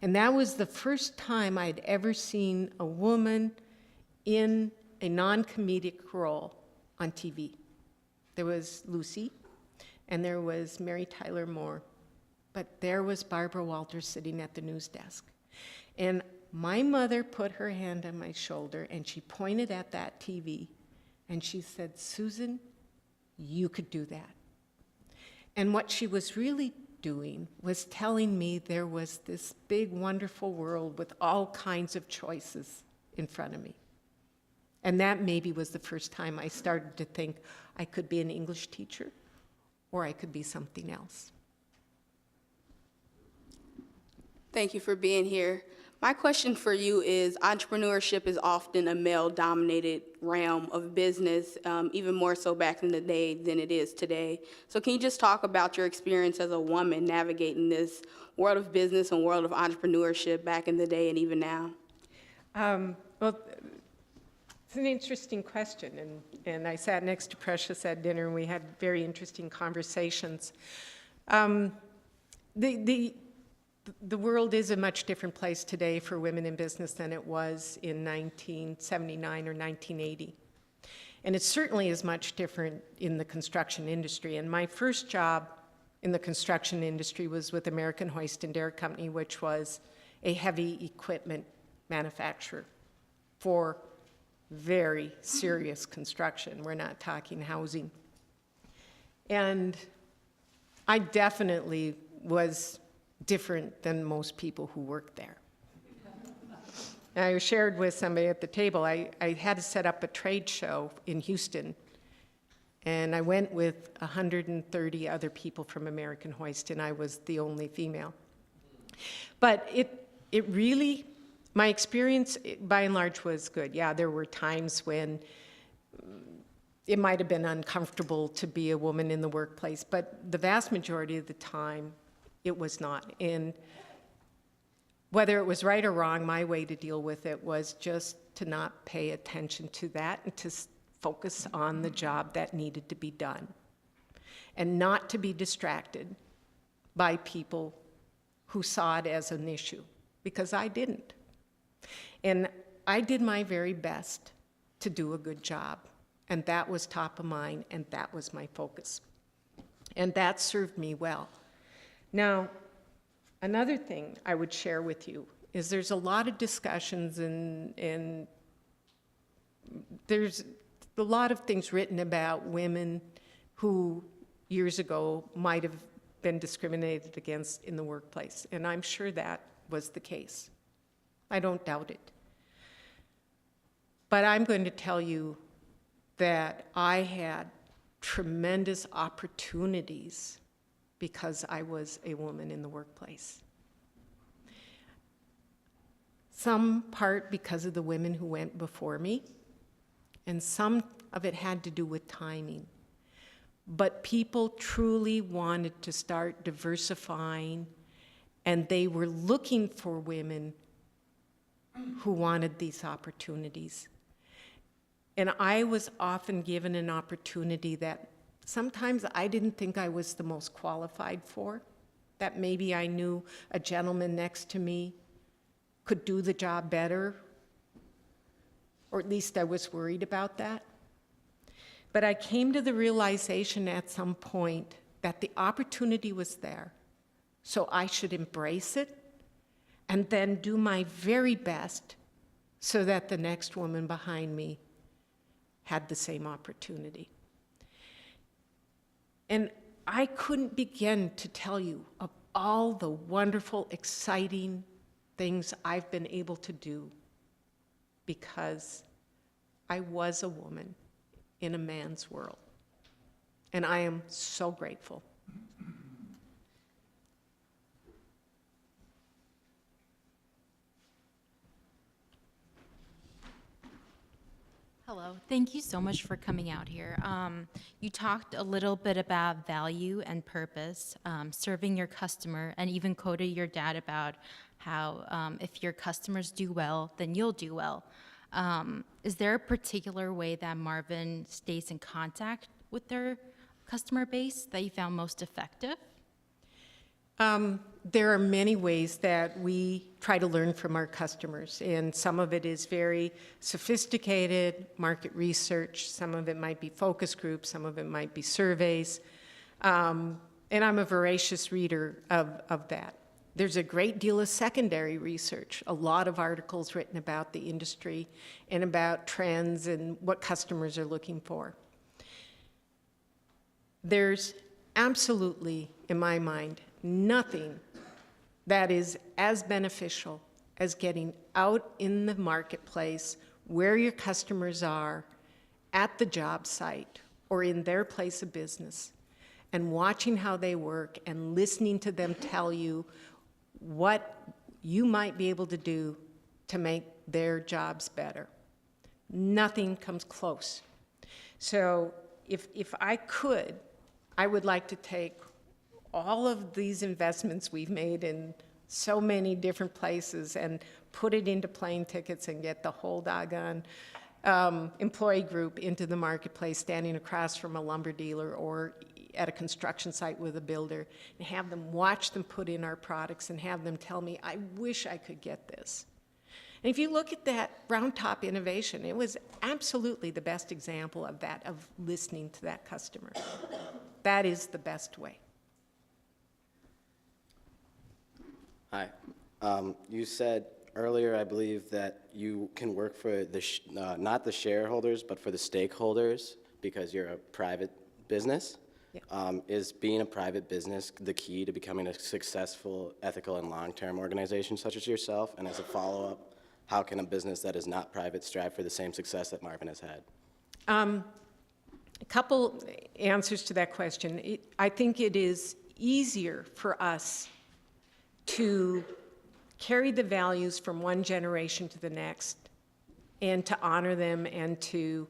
And that was the first time I'd ever seen a woman in a non-comedic role on TV. There was Lucy, and there was Mary Tyler Moore, but there was Barbara Walters sitting at the news desk. And my mother put her hand on my shoulder, and she pointed at that TV, and she said, "Susan, you could do that." And what she was really doing was telling me there was this big, wonderful world with all kinds of choices in front of me. And that maybe was the first time I started to think I could be an English teacher or I could be something else. Thank you for being here. My question for you is, entrepreneurship is often a male-dominated realm of business, even more so back in the day than it is today. So can you just talk about your experience as a woman navigating this world of business and world of entrepreneurship back in the day and even now? Well, it's an interesting question, and I sat next to Precious at dinner, and we had very interesting conversations. The world is a much different place today for women in business than it was in 1979 or 1980. And it certainly is much different in the construction industry. And my first job in the construction industry was with American Hoist and Derrick Company, which was a heavy equipment manufacturer for very serious construction. We're not talking housing. And I definitely was different than most people who worked there. I shared with somebody at the table, I had to set up a trade show in Houston, and I went with 130 other people from American Hoist, and I was the only female. But it really, my experience by and large was good. Yeah, there were times when it might have been uncomfortable to be a woman in the workplace, but the vast majority of the time, it was not. And whether it was right or wrong, my way to deal with it was just to not pay attention to that and to focus on the job that needed to be done. And not to be distracted by people who saw it as an issue, because I didn't. And I did my very best to do a good job. And that was top of mind, and that was my focus. And that served me well. Now, another thing I would share with you is there's a lot of discussions and there's a lot of things written about women who years ago might have been discriminated against in the workplace, and I'm sure that was the case. I don't doubt it. But I'm going to tell you that I had tremendous opportunities because I was a woman in the workplace. Some part because of the women who went before me, and some of it had to do with timing. But people truly wanted to start diversifying, and they were looking for women who wanted these opportunities. And I was often given an opportunity that sometimes I didn't think I was the most qualified for, that maybe I knew a gentleman next to me could do the job better, or at least I was worried about that. But I came to the realization at some point that the opportunity was there, so I should embrace it and then do my very best so that the next woman behind me had the same opportunity. And I couldn't begin to tell you of all the wonderful, exciting things I've been able to do because I was a woman in a man's world. And I am so grateful. Hello, thank you so much for coming out here. You talked a little bit about value and purpose, serving your customer, and even quoted your dad about how if your customers do well, then you'll do well. Is there a particular way that Marvin stays in contact with their customer base that you found most effective? There are many ways that we try to learn from our customers, and some of it is very sophisticated market research, some of it might be focus groups, some of it might be surveys, and I'm a voracious reader of that. There's a great deal of secondary research, a lot of articles written about the industry and about trends and what customers are looking for. There's absolutely, in my mind, nothing that is as beneficial as getting out in the marketplace where your customers are, at the job site or in their place of business, and watching how they work and listening to them tell you what you might be able to do to make their jobs better. Nothing comes close. So if I could, I would like to take all of these investments we've made in so many different places and put it into plane tickets and get the whole doggone employee group into the marketplace, standing across from a lumber dealer or at a construction site with a builder, and have them watch them put in our products and have them tell me, I wish I could get this. And if you look at that round top innovation, it was absolutely the best example of that, of listening to that customer. That is the best way. Hi. You said earlier, I believe, that you can work for the not the shareholders, but for the stakeholders because you're a private business. Yeah. Is being a private business the key to becoming a successful, ethical, and long-term organization such as yourself? And as a follow-up, how can a business that is not private strive for the same success that Marvin has had? A couple answers to that question. I think it is easier for us to carry the values from one generation to the next and to honor them and to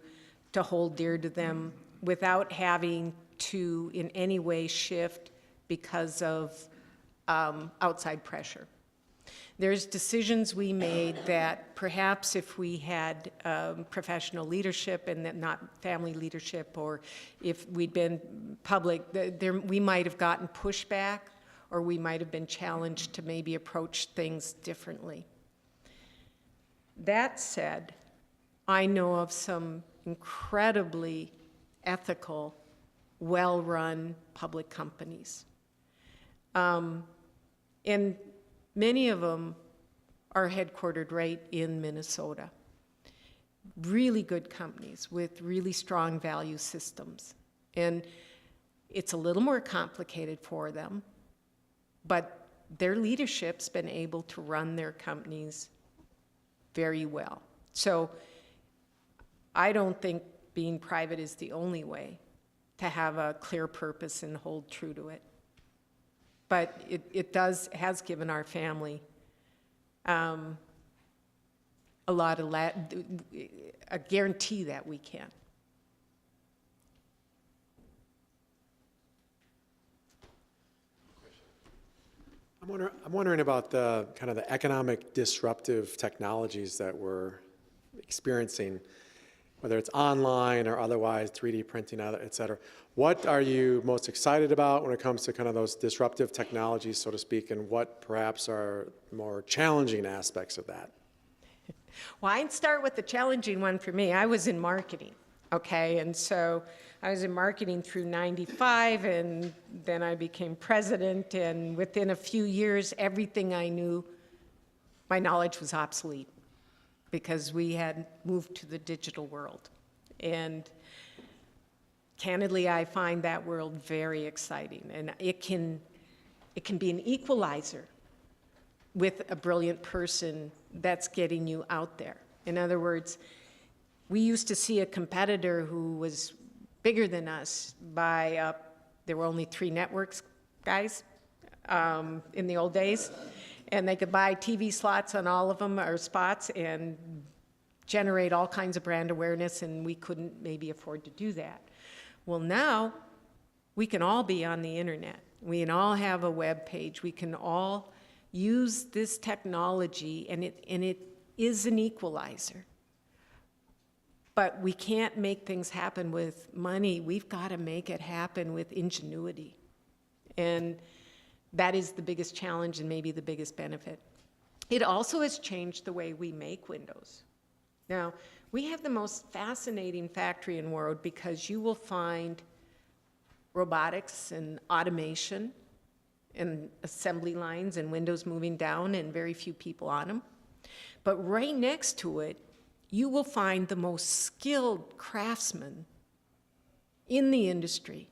hold dear to them without having to in any way shift because of outside pressure. There's decisions we made that perhaps if we had professional leadership and not family leadership, or if we'd been public, we might have gotten pushback, or we might have been challenged to maybe approach things differently. That said, I know of some incredibly ethical, well-run public companies. And many of them are headquartered right in Minnesota. Really good companies with really strong value systems. And it's a little more complicated for them, but their leadership's been able to run their companies very well. So I don't think being private is the only way to have a clear purpose and hold true to it. But it has given our family a guarantee that we can. I'm wondering about the kind of the economic disruptive technologies that we're experiencing. whether it's online or otherwise, 3D printing, et cetera. What are you most excited about when it comes to kind of those disruptive technologies, so to speak, and what perhaps are more challenging aspects of that? Well, I'd start with the challenging one for me. I was in marketing, okay? And so I was in marketing through '95, and then I became president, and within a few years, everything I knew, my knowledge was obsolete because we had moved to the digital world. And candidly, I find that world very exciting, and it can be an equalizer with a brilliant person that's getting you out there. In other words, we used to see a competitor who was bigger than us by, there were only 3 networks, guys, in the old days, and they could buy TV slots on all of them, or spots, and generate all kinds of brand awareness, and we couldn't maybe afford to do that. Well, now, we can all be on the internet. We can all have a web page. We can all use this technology, and it is an equalizer. But we can't make things happen with money. We've got to make it happen with ingenuity. And that is the biggest challenge and maybe the biggest benefit. It also has changed the way we make windows. Now, we have the most fascinating factory in the world because you will find robotics and automation and assembly lines and windows moving down and very few people on them. But right next to it, you will find the most skilled craftsmen in the industry,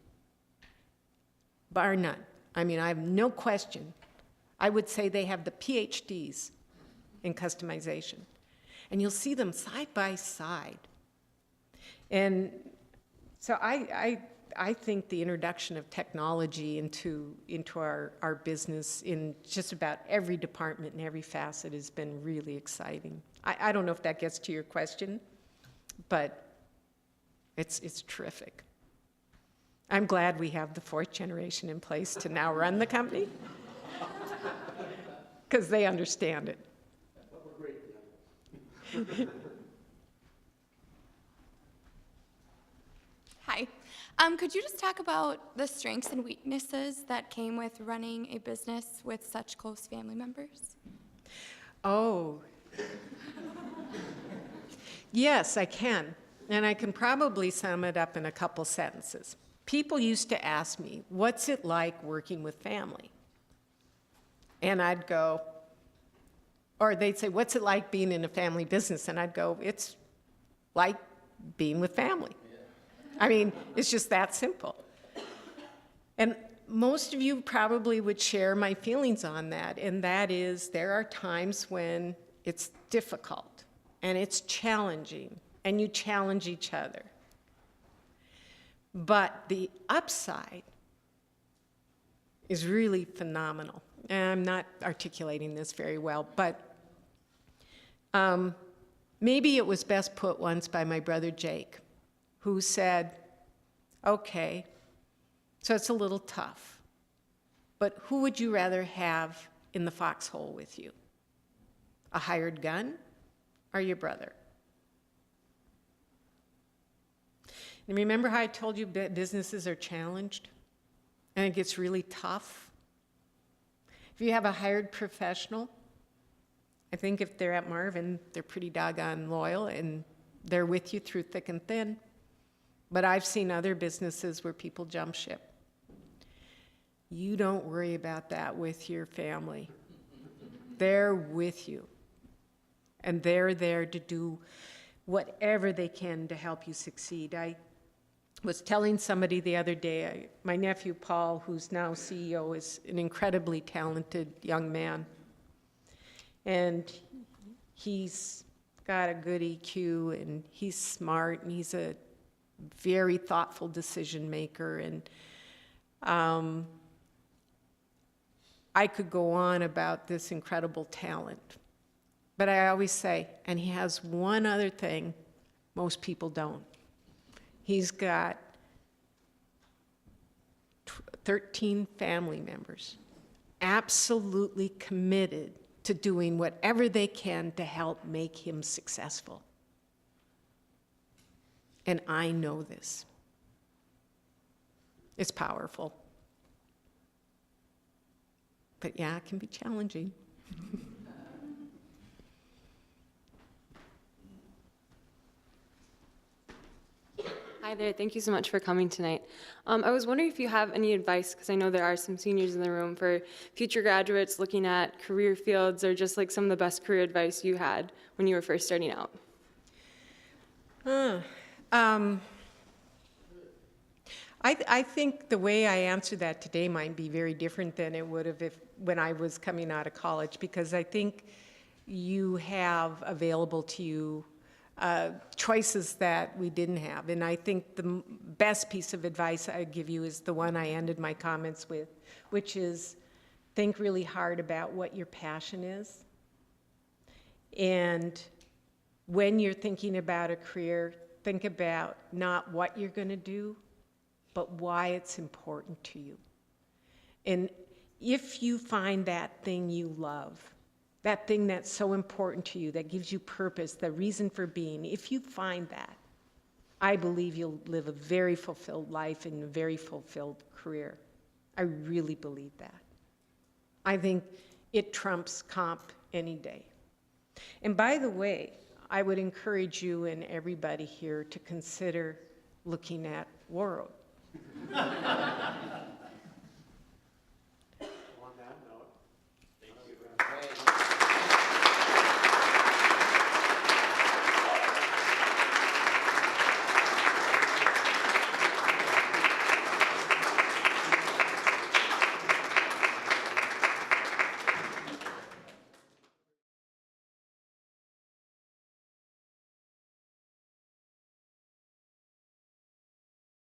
bar none. I mean, I have no question. I would say they have the PhDs in customization. And you'll see them side by side. And so I think the introduction of technology into our business in just about every department and every facet has been really exciting. I don't know if that gets to your question, but it's terrific. I'm glad we have the 4th generation in place to now run the company, because they understand it. Hi. Could you just talk about the strengths and weaknesses that came with running a business with such close family members? Oh. Yes, I can. And I can probably sum it up in a couple sentences. People used to ask me, what's it like working with family? And I'd go, or they'd say, what's it like being in a family business? And I'd go, it's like being with family. I mean, it's just that simple. And most of you probably would share my feelings on that, and that is there are times when it's difficult and it's challenging, and you challenge each other. But the upside is really phenomenal. And I'm not articulating this very well, but maybe it was best put once by my brother Jake, who said, okay, so it's a little tough, but who would you rather have in the foxhole with you? A hired gun or your brother? And remember how I told you businesses are challenged and it gets really tough? If you have a hired professional, I think if they're at Marvin, they're pretty doggone loyal and they're with you through thick and thin. But I've seen other businesses where people jump ship. You don't worry about that with your family. They're with you. And they're there to do whatever they can to help you succeed. I was telling somebody the other day, my nephew Paul, who's now CEO, is an incredibly talented young man. And he's got a good EQ, and he's smart, and he's a very thoughtful decision maker. And I could go on about this incredible talent. But I always say, and he has one other thing most people don't. He's got 13 family members, absolutely committed to doing whatever they can to help make him successful. And I know this. It's powerful. But yeah, it can be challenging. Hi there, thank you so much for coming tonight. I was wondering if you have any advice, because I know there are some seniors in the room, for future graduates looking at career fields, or just like some of the best career advice you had when you were first starting out. I think the way I answered that today might be very different than it would have when I was coming out of college, because I think you have available to you choices that we didn't have. And I think the best piece of advice I give you is the one I ended my comments with, which is think really hard about what your passion is. And when you're thinking about a career, think about not what you're going to do, but why it's important to you. And if you find that thing you love, that thing that's so important to you, that gives you purpose, the reason for being, if you find that, I believe you'll live a very fulfilled life and a very fulfilled career. I really believe that. I think it trumps comp any day. And by the way, I would encourage you and everybody here to consider looking at Warroad.